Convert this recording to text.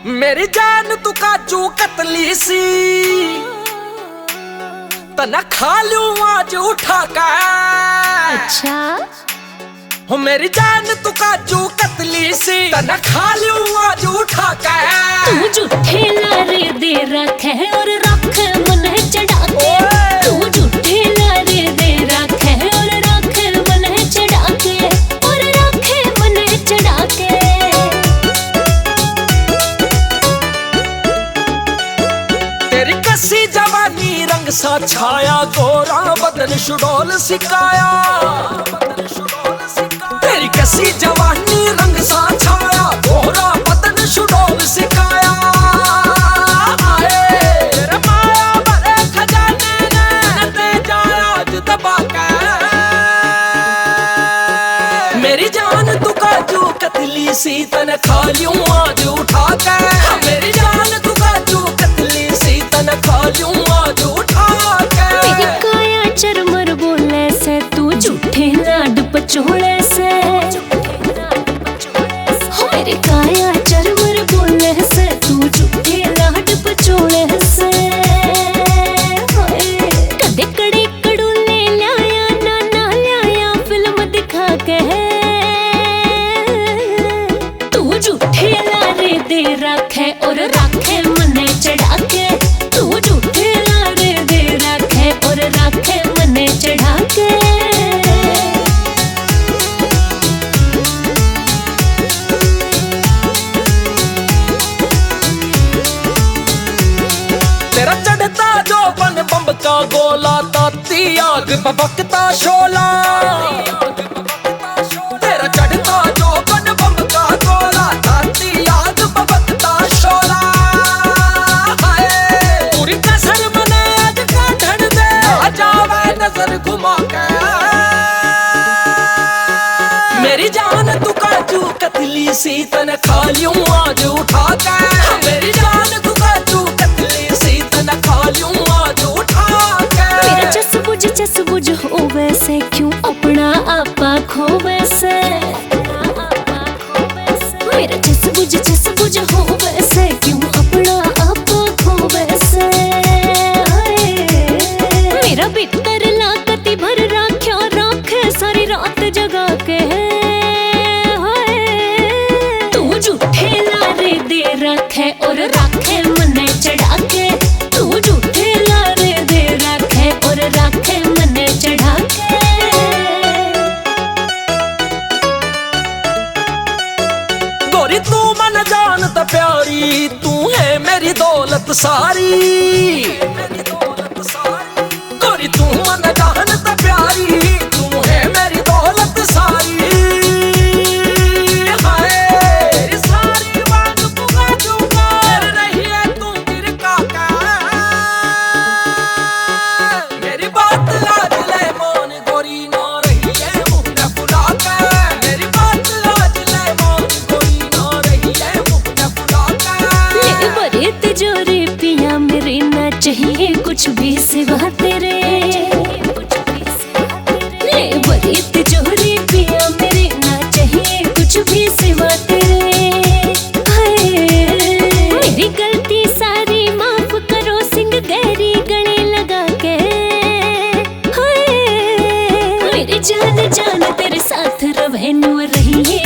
मेरी जान तू काजू कतली सी तना खा लूं आज उठा कर। अच्छा हो मेरी जान तू काजू कतली सी तना खा लूं आज उठा कर। तू झूठे लारे दे रखे और रख मन चढ़ा के। तू झूठे लारे दे रखे और रख मन चढ़ा के और रख मन चढ़ा के। तेरी कसी जवानी रंग सा छाया गोरा बदन शुडोल सिकाया। तेरी कसी जवानी रंग सा छाया गोरा बदन शुडोल सिकाया। तेरे माया भरे खजाने ने ते जाया आज दबा के। मेरी जान तू काजू कतली सी तन खा लूं आज उठा के। मेरी जान तू काजू कतली सी तन खा लूं आज उठा के। मेरी काया चरमर बोले से तू झूठे लाड पचोले से। हो मेरी काया चरमर बोले से तू झूठे लाड पचोले से। कदे कड़े कड़ूले लाया ना लाया फिल्म दिखा के। तू झूठे लारे दे रखे और रखे मने चढ़ा के। तू झूठे लारे दे रखे और रखे मने चढ़ा के। तेरा चढ़ता जो बन बम्ब का गोला ताती आग बबकता शोला। तेरा चढ़ता जो बन बम्ब का गोला ताती आग बबकता शोला। पूरी कसर मने आज का ढड़ दे आ जावे नजर घुमा के। मेरी जान तू काजू कतली सी तन खा लूं आज उठा के। मेरी जान तू काजू कतली सी तन खा लूं आज उठा के। मेरा चस बुझ हो वैसे क्यों अपना आपा खो वैसे। मेरा चस बुझ हो वैसे क्यों अपना आपा खो वैसे। मेरा भीतर लाकती भर राख्या राखे सारी रात जगा के। तू झूठे लारे दे रखे और रखे मने चढ़ा के। तू झूठे लारे दे रखे और रखे मने चढ़ा के। गोरी तू मन जानता प्यारी तू है मेरी दौलत सारी। गोरी तू मन जानता प्यारी तू है मेरी दौलत सारी। हाय तेरी सारी बात पुगा दूंगा रही है तू गिर का। मेरी बात आज ले मान गोरी ना रही है मुंह न फुला के। मेरी बात आज ले मान गोरी ना रही है मुंह न फुला के। ले बड़े तिजोरी पिया मेरे ना चाहिए कुछ भी सिवा तेरे। ले बड़ी तिजोरी पिया मेरे ना चाहिए कुछ भी सिवा तेरे। हाय मेरी गलती सारी माफ करो सिंह गहरी गले लगा के। हाय मेरी जान तेरे साथ रहे नु रही है